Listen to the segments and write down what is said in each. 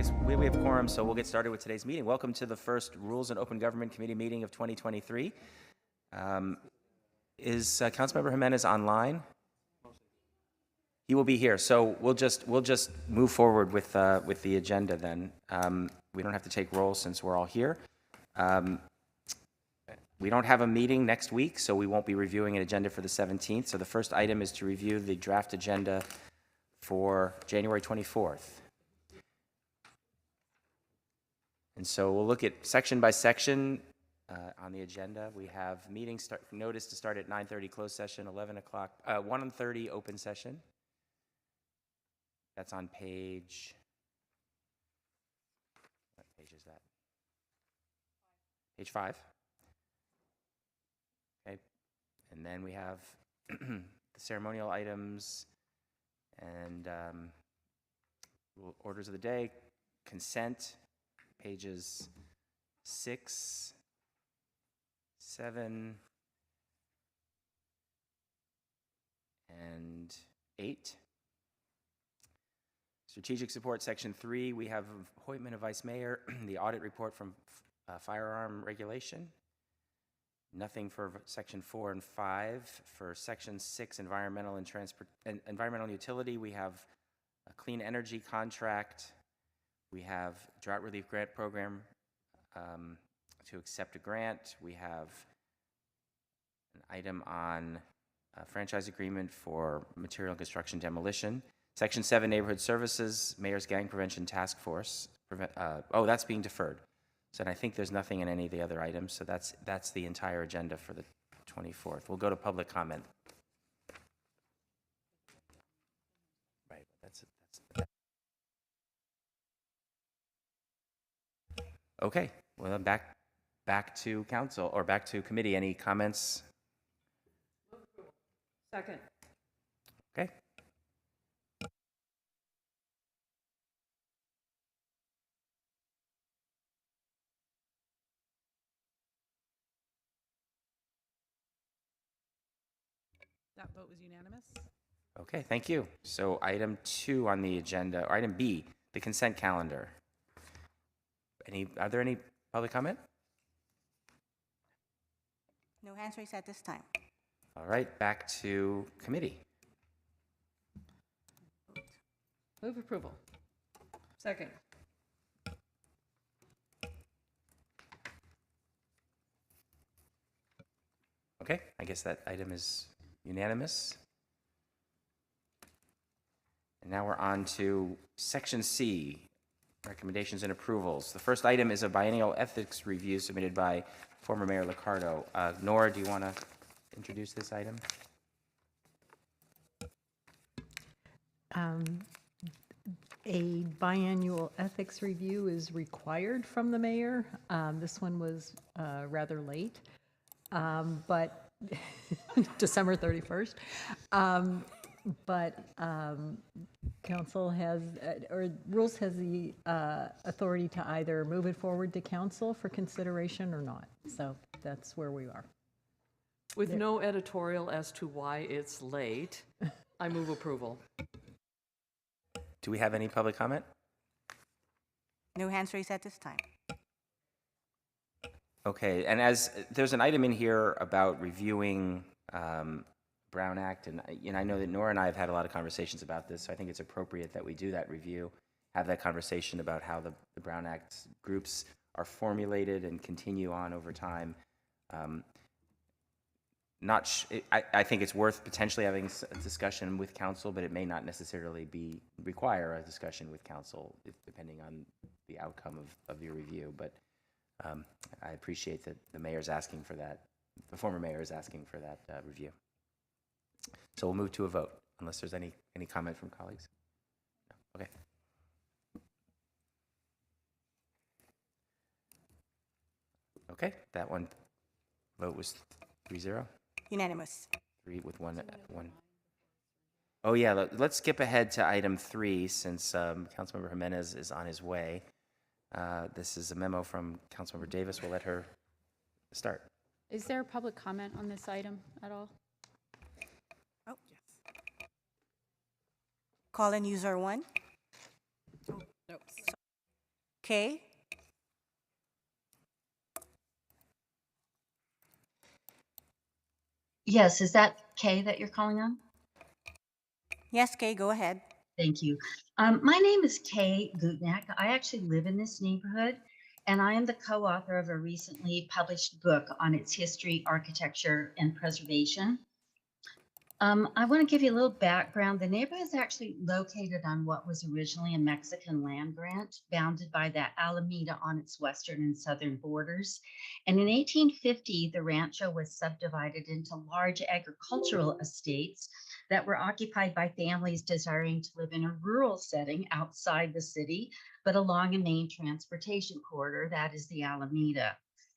guess we have quorum, so we'll get started with today's meeting. Welcome to the first Rules and Open Government Committee meeting of 2023. Is Councilmember Jimenez online? He will be here, so we'll just move forward with the agenda then. We don't have to take roll since we're all here. We don't have a meeting next week, so we won't be reviewing an agenda for the 17th. So the first item is to review the draft agenda for January 24th. And so we'll look at section by section on the agenda. We have meeting notice to start at 9:30 closed session, 11 o'clock, 1:30 open session. That's on page, what page is that? Page 5. Okay, and then we have the ceremonial items and orders of the day, consent, pages 6, 7, and 8. Strategic support, section 3, we have appointment of vice mayor, the audit report from firearm regulation. Nothing for section 4 and 5. For section 6, environmental and environmental utility, we have a clean energy contract. We have drought relief grant program to accept a grant. We have an item on a franchise agreement for material construction demolition. Section 7, neighborhood services, mayor's gang prevention task force. That's being deferred. So I think there's nothing in any of the other items. So that's the entire agenda for the 24th. We'll go to public comment. Right, that's it. Okay, well, back to council, or back to committee. Any comments? Second. Okay. That vote was unanimous. Okay, thank you. So item 2 on the agenda, or item B, the consent calendar. Are there any public comment? No hands raised at this time. All right, back to committee. Move approval. Second. Okay, I guess that item is unanimous. And now we're on to section C, recommendations and approvals. The first item is a biennial ethics review submitted by former Mayor Liccardo. Nora, do you want to introduce this item? A biannual ethics review is required from the mayor. This one was rather late, but December 31st. But council has, or rules has the authority to either move it forward to council for consideration or not. So that's where we are. With no editorial as to why it's late, I move approval. Do we have any public comment? No hands raised at this time. Okay, and as there's an item in here about reviewing Brown Act, and I know that Nora and I have had a lot of conversations about this, so I think it's appropriate that we do that review, have that conversation about how the Brown Act groups are formulated and continue on over time. I think it's worth potentially having a discussion with council, but it may not necessarily require a discussion with council, depending on the outcome of your review. But I appreciate that the mayor's asking for that. The former mayor is asking for that review. So we'll move to a vote, unless there's any comment from colleagues. No. Okay. Okay, that one vote was 3-0. Unanimous. 3 with one. Oh yeah, let's skip ahead to item 3 since Councilmember Jimenez is on his way. This is a memo from Councilmember Davis. We'll let her start. Is there public comment on this item at all? Oh, yes. Call in user 1. Oh, no. Kay? Yes, is that Kay that you're calling on? Yes, Kay, go ahead. Thank you. My name is Kay Gutnack. I actually live in this neighborhood, and I am the co-author of a recently published book on its history, architecture, and preservation. I want to give you a little background. The neighborhood is actually located on what was originally a Mexican land grant, bounded by the Alameda on its western and southern borders. And in 1850, the rancho was subdivided into large agricultural estates that were occupied by families desiring to live in a rural setting outside the city, but along a main transportation corridor, that is the Alameda.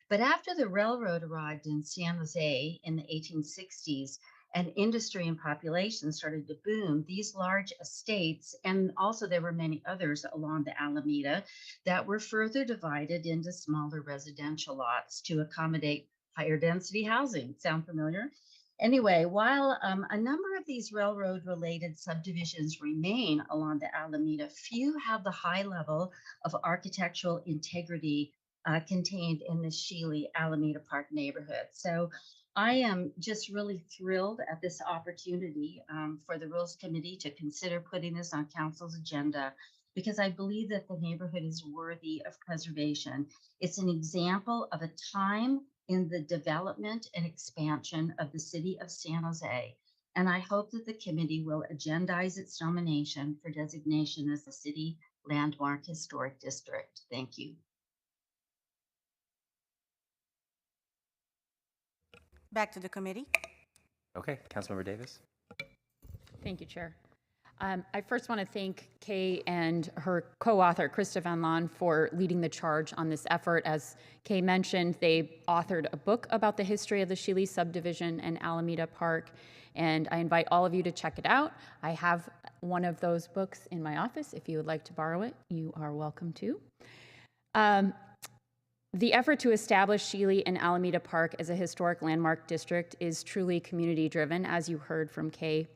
But after the railroad arrived in San Jose in the 1860s, and industry and population started to boom, these large estates, and also there were many others along the Alameda, that were further divided into smaller residential lots to accommodate higher density housing. Sound familiar? Anyway, while a number of these railroad related subdivisions remain along the Alameda, few have the high level of architectural integrity contained in the Shealy Alameda Park neighborhood. So I am just really thrilled at this opportunity for the Rules Committee to consider putting this on Council's agenda, because I believe that the neighborhood is worthy of preservation. It's an example of a time in the development and expansion of the city of San Jose. And I hope that the committee will agendize its nomination for designation as a city landmark historic district. Thank you. Back to the committee. Okay, Councilmember Davis. Thank you, Chair. I first want to thank Kay and her co-author, Krista Van Laan, for leading the charge on this effort. As Kay mentioned, they authored a book about the history of the Shealy subdivision and Alameda Park, and I invite all of you to check it out. I have one of those books in my office. If you would like to borrow it, you are welcome to. The effort to establish Shealy and Alameda Park as a historic landmark district is truly community-driven, as you heard from Kay.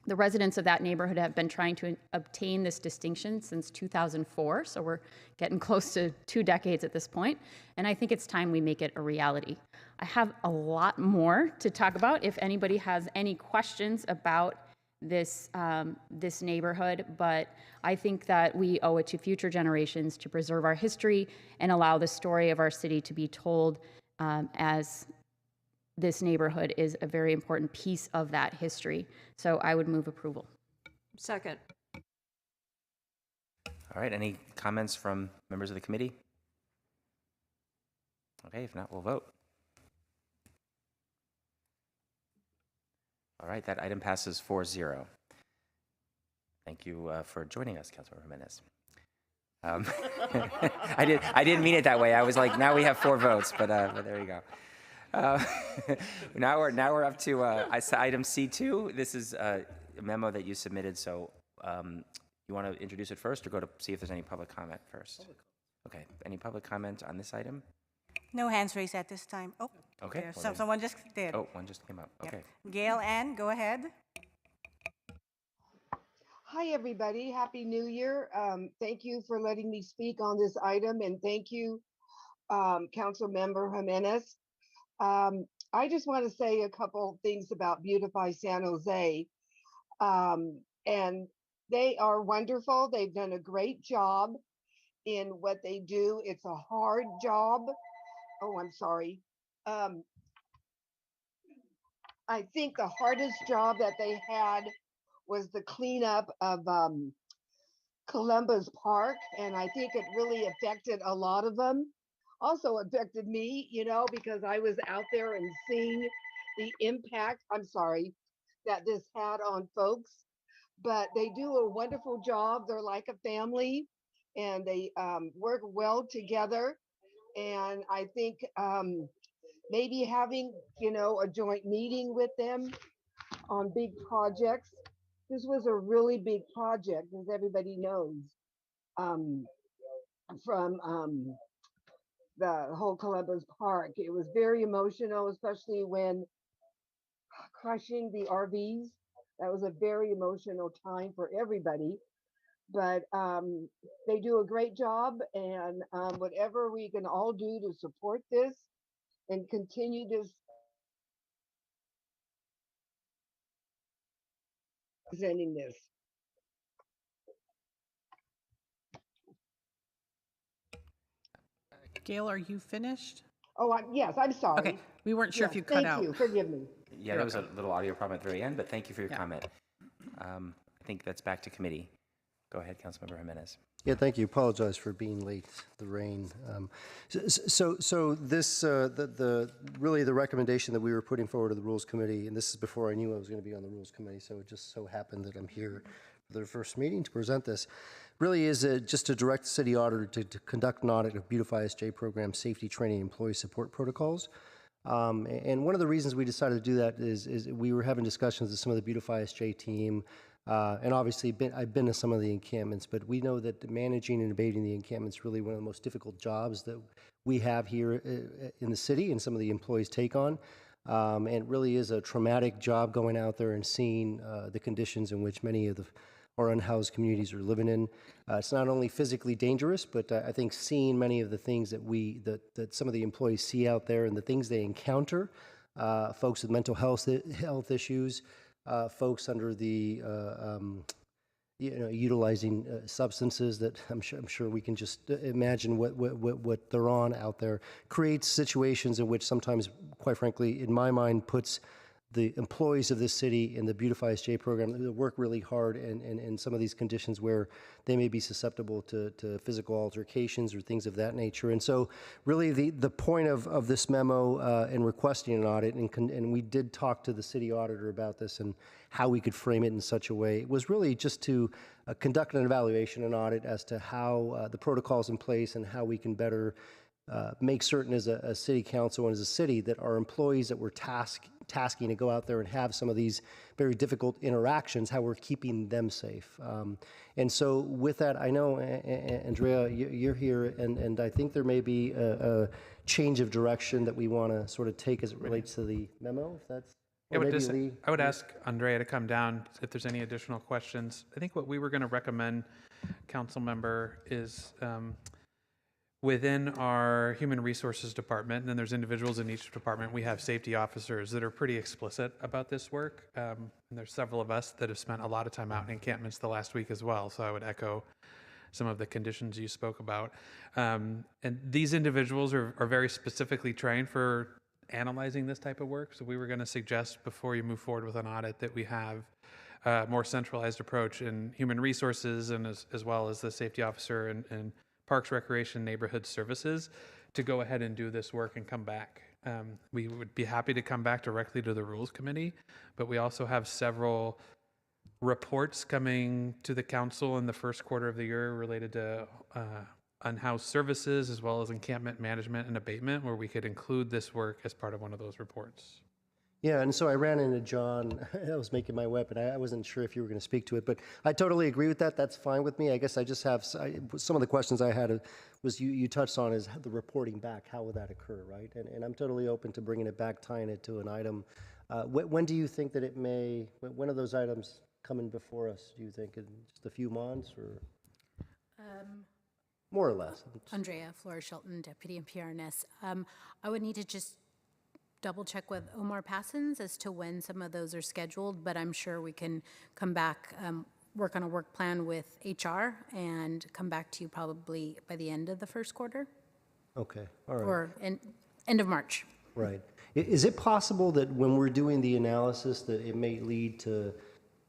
The residents of that neighborhood have been trying to obtain this distinction since 2004, so we're getting close to 2 decades at this point, and I think it's time we make it a reality. I have a lot more to talk about if anybody has any questions about this neighborhood, but I think that we owe it to future generations to preserve our history and allow the story of our city to be told, as this neighborhood is a very important piece of that history. So I would move approval. Second. All right, any comments from members of the committee? Okay, if not, we'll vote. All right, that item passes 4-0. Thank you for joining us, Councilmember Jimenez. I didn't mean it that way. I was like, now we have 4 votes, but there you go. Now we're up to item C2. This is a memo that you submitted. So you want to introduce it first, or go to see if there's any public comment first? Okay. Any public comment on this item? No hands raised at this time. Oh, Okay. there's well then- someone just did. Oh, one just came up. Yep. Okay. Gail Ann, go ahead. Hi, everybody. Happy New Year. Thank you for letting me speak on this item, and thank you, Council Member Jimenez. I just want to say a couple things about Beautify San Jose. And they are wonderful. They've done a great job in what they do. It's a hard job. Oh, I'm sorry. I think the hardest job that they had was the cleanup of Columbus Park, and I think it really affected a lot of them. Also affected me, because I was out there and seeing the impact, I'm sorry, that this had on folks. But they do a wonderful job. They're like a family, and they work well together. And I think maybe having, a joint meeting with them on big projects. This was a really big project, as everybody knows, from the whole Columbus Park. It was very emotional, especially when crushing the RVs. That was a very emotional time for everybody. but they do a great job, and whatever we can all do to support this and continue this presenting this. Gail, are you finished? Oh, yes, I'm sorry. Okay, we weren't sure if Yes, you cut out. Thank you. Forgive me. Yeah, there was a little audio problem at the very end, but thank you for your Yeah. comment. I think that's back to committee. Go ahead, Councilmember Jimenez. Yeah, thank you. Apologize for being late, the rain. So this, really the recommendation that we were putting forward to the Rules Committee, and this is before I knew I was going to be on the Rules Committee, so it just so happened that I'm here for the first meeting to present this, really is just to direct the city auditor to conduct an audit of Beautify SJ program safety training and employee support protocols. And one of the reasons we decided to do that is we were having discussions with some of the Beautify SJ team, and obviously I've been to some of the encampments, but we know that managing and abating the encampments is really one of the most difficult jobs that we have here in the city and some of the employees take on. And it really is a traumatic job going out there and seeing the conditions in which many of our unhoused communities are living in. It's not only physically dangerous, but I think seeing many of the things that some of the employees see out there and the things they encounter, folks with mental health issues, folks under the utilizing substances that I'm sure we can just imagine what they're on out there, creates situations in which sometimes, quite frankly, in my mind, puts the employees of this city in the Beautify SJ program that work really hard in some of these conditions where they may be susceptible to physical altercations or things of that nature. And so really the point of this memo and requesting an audit, and we did talk to the city auditor about this and how we could frame it in such a way, was really just to conduct an evaluation and audit as to how the protocols in place and how we can better make certain as a city council and as a city that our employees that we're tasking to go out there and have some of these very difficult interactions, how we're keeping them safe. And so with that, I know, Andrea, you're here, and I think there may be a change of direction that we want to sort of take as it relates to the memo, if that's... I would ask Andrea to come down if there's any additional questions. I think what we were going to recommend, council member, is within our human resources department, and then there's individuals in each department, we have safety officers that are pretty explicit about this work. And there's several of us that have spent a lot of time out in encampments the last week as well. So I would echo some of the conditions you spoke about. And these individuals are very specifically trained for analyzing this type of work. So we were going to suggest before you move forward with an audit that we have a more centralized approach in human resources and as well as the safety officer and Parks, Recreation, Neighborhood Services to go ahead and do this work and come back. We would be happy to come back directly to the Rules Committee, but we also have several reports coming to the council in the first quarter of the year related to unhoused services as well as encampment management and abatement, where we could include this work as part of one of those reports. Yeah, and so I ran into John. I was making my way, but I wasn't sure if you were going to speak to it. But I totally agree with that. That's fine with me. I guess I just have some of the questions I had was you touched on is the reporting back. How would that occur, right? And I'm totally open to bringing it back, tying it to an item. When do you think that it may? When are those items coming before us? Do you think in just a few months or more or less? Andrea Flores-Shelton, Deputy MPRNS. I would need to just double check with Omar Passons as to when some of those are scheduled, but I'm sure we can come back, work on a work plan with HR and come back to you probably by the end of the first quarter. Okay, all right. Or end of March. Right. Is it possible that when we're doing the analysis that it may lead to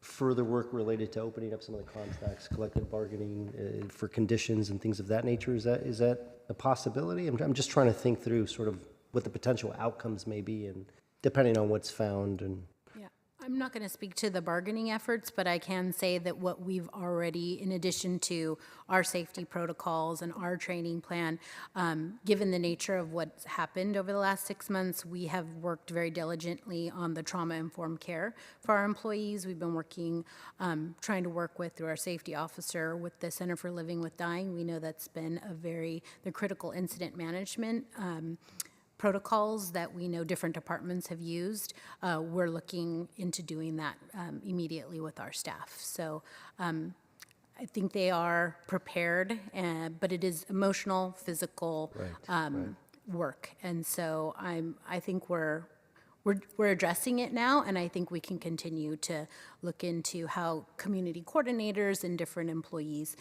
further work related to opening up some of the contracts, collective bargaining for conditions and things of that nature? Is that a possibility? I'm just trying to think through sort of what the potential outcomes may be, and depending on what's found. And yeah, I'm not going to speak to the bargaining efforts, but I can say that what we've already, in addition to our safety protocols and our training plan, given the nature of what's happened over the last 6 months, we have worked very diligently on the trauma-informed care for our employees. We've been working, trying to work through our safety officer with the Center for Living with Dying. We know that's been the critical incident management protocols that we know different departments have used. We're looking into doing that immediately with our staff. So I think they are prepared, but it is emotional, physical work. And so I think we're addressing it now, and I think we can continue to look into how community coordinators and different employees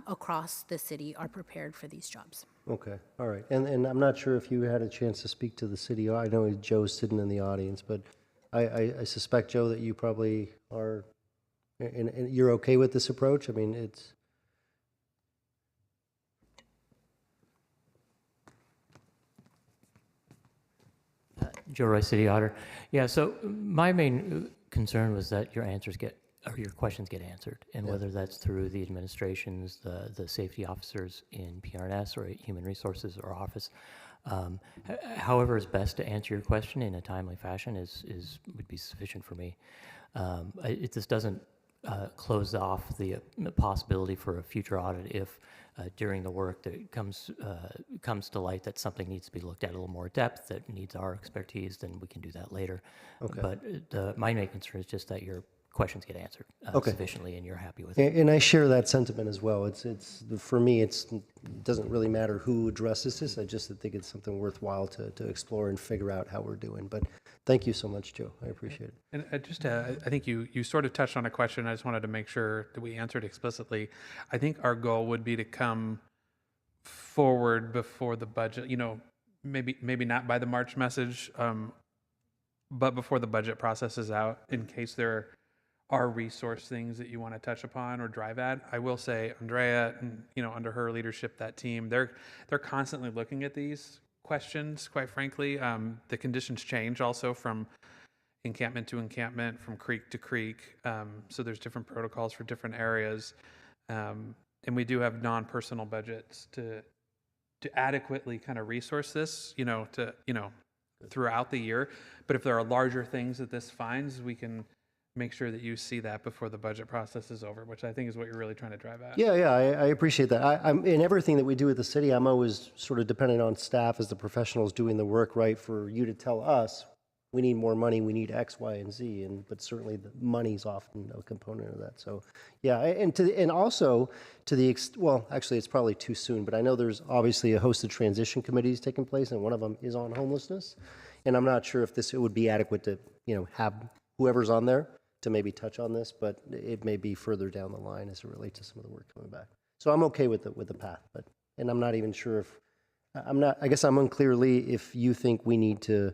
across the city are prepared for these jobs. Okay, all right. And I'm not sure if you had a chance to speak to the city. I know Joe's sitting in the audience, but I suspect, Joe, that you probably are, and you're okay with this approach? I mean, it's... Joe Rice, City Auditor. Yeah, so my main concern was that your questions get answered, and whether that's through the administrations, the safety officers in PRNS or Human Resources or Office. However is best to answer your question in a timely fashion would be sufficient for me. This doesn't close off the possibility for a future audit if during the work that comes to light that something needs to be looked at a little more depth that needs our expertise, then we can do that later. Okay. But my main concern is just that your questions get answered sufficiently and you're happy with And I share that sentiment as well. It's for me, it doesn't really matter who addresses this. I just think it's something worthwhile to explore and figure out how we're doing. But thank you so much, Joe. I appreciate it. And I think you sort of touched on a question. I just wanted to make sure that we answered explicitly. I think our goal would be to come forward before the budget, maybe not by the March message, but before the budget process is out, in case there are resource things that you want to touch upon or drive at. I will say Andrea, and under her leadership, that team, they're constantly looking at these questions, quite frankly. The conditions change also from encampment to encampment, from creek to creek. So there's different protocols for different areas. And we do have non-personal budgets to adequately kind of resource this, throughout the year. But if there are larger things that this finds, we can make sure that you see that before the budget process is over, which I think is what you're really trying to drive at. Yeah, I appreciate that. I'm in everything that we do at the city, I'm always sort of dependent on staff as the professionals doing the work, right? For you to tell us, we need more money, we need X, Y, and Z, but certainly the money's often a component of that. So, yeah, and also to the well, actually, it's probably too soon, but I know there's obviously a host of transition committees taking place, and one of them is on homelessness, and I'm not sure if it would be adequate to have whoever's on there to maybe touch on this, but it may be further down the line as it relates to some of the work coming back. So I'm okay with the path, and I'm not even sure if I guess I'm unclear, Lee, if you think we need to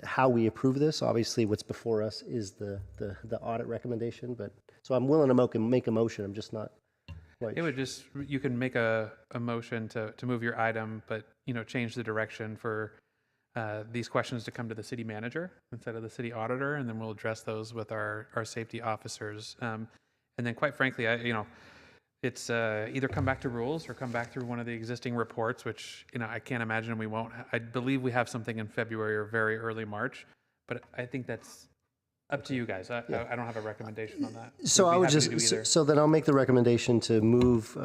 how we approve this. Obviously, what's before us is the audit recommendation, but so I'm willing to make a motion. I'm just not quite. It would just, you can make a motion to move your item, but change the direction for these questions to come to the city manager instead of the city auditor, and then we'll address those with our safety officers. And then, quite frankly, it's either come back to rules or come back through one of the existing reports, which I can't imagine we won't. I believe we have something in February or very early March, but I think that's up to you guys. I don't have a recommendation on that. So I would so then I'll make the recommendation to move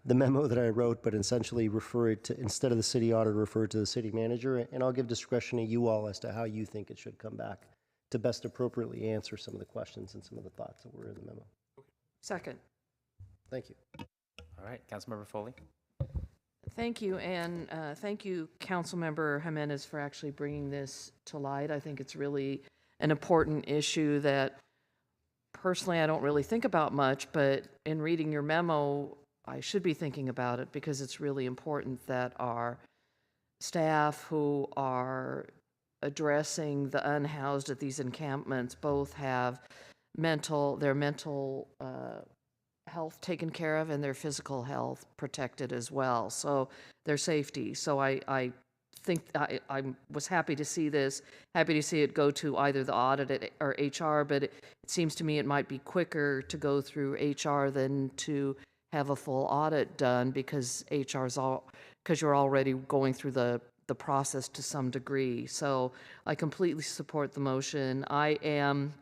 the memo that I wrote, but essentially refer it to, instead of the city auditor, refer it to the city manager, and I'll give discretion to you all as to how you think it should come back to best appropriately answer some of the questions and some of the thoughts that were in the memo. Second. Thank you. All right, Councilmember Foley. Thank you, and thank you, Councilmember Jimenez, for actually bringing this to light. I think it's really an important issue that personally I don't really think about much, but in reading your memo, I should be thinking about it because it's really important that our staff who are addressing the unhoused at these encampments both have their mental health taken care of and their physical health protected as well. So their safety. So I think I was happy to see this, happy to see it go to either the audit or HR, but it seems to me it might be quicker to go through HR than to have a full audit done because because you're already going through the process to some degree. So I completely support the motion. I am,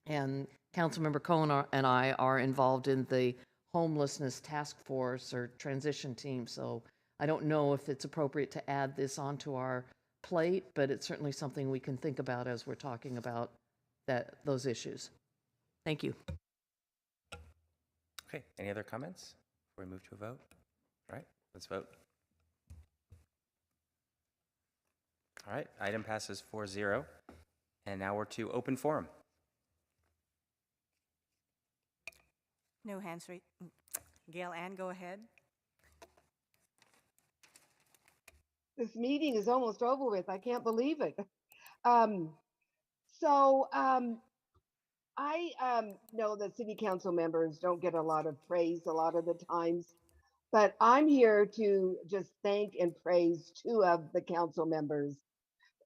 and Councilmember Cohen and I are involved in the homelessness task force or transition team, so I don't know if it's appropriate to add this onto our plate, but it's certainly something we can think about as we're talking about those issues. Thank you. Okay, any other comments before we move to a vote? All right, let's vote. All right, item passes 4-0. And now we're to open forum. No hands raised. Gail Ann, go ahead. This meeting is almost over with. I can't believe it. I know that city council members don't get a lot of praise a lot of the times, but I'm here to just thank and praise two of the council members.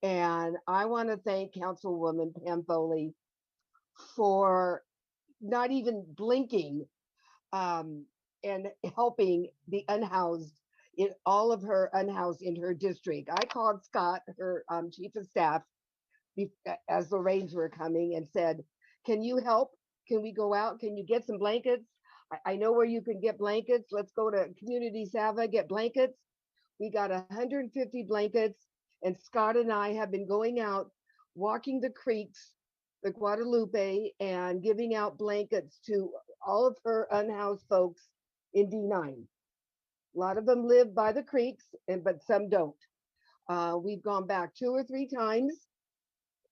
And I want to thank Councilwoman Pam Foley for not even blinking and helping the unhoused in all of her unhoused in her district. I called Scott, her chief of staff, as the rains were coming and said, can you help? Can we go out? Can you get some blankets? I know where you can get blankets. Let's go to Community Sava, get blankets. We got 150 blankets, and Scott and I have been going out, walking the creeks, the Guadalupe, and giving out blankets to all of her unhoused folks in D9. A lot of them live by the creeks, but some don't. We've gone back 2 or 3 times,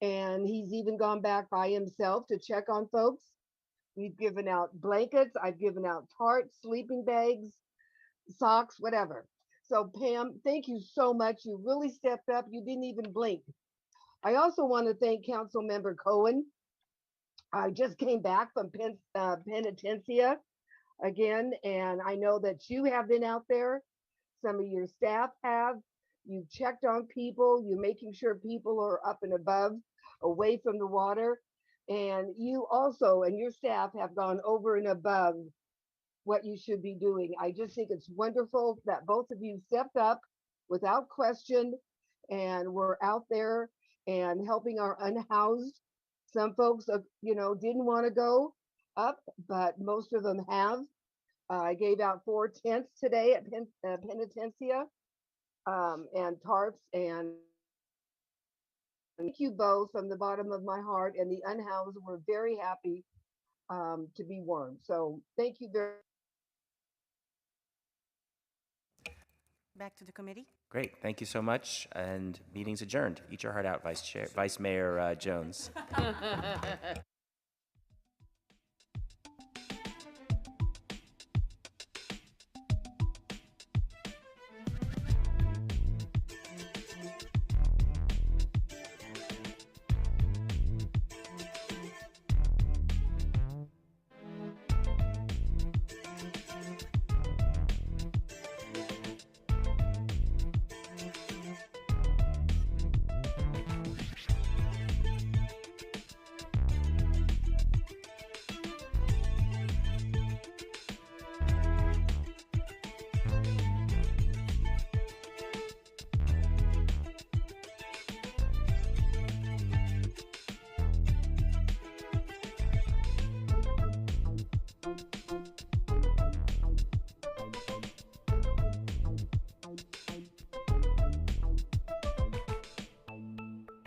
and he's even gone back by himself to check on folks. We've given out blankets. I've given out tarps, sleeping bags, socks, whatever. So Pam, thank you so much. You really stepped up. You didn't even blink. I also want to thank Council Member Cohen. I just came back from Penitencia again, and I know that you have been out there. Some of your staff have. You've checked on people. You're making sure people are up and above, away from the water. And you also and your staff have gone over and above what you should be doing. I just think it's wonderful that both of you stepped up without question and were out there and helping our unhoused. Some folks, didn't want to go up, but most of them have. I gave out 4 tents today at Penitencia and tarps, and thank you both from the bottom of my heart. And the unhoused were very happy to be warm. So thank you very much. Back to the committee. Great, thank you so much, and meeting's adjourned. Eat your heart out, Vice Mayor Jones.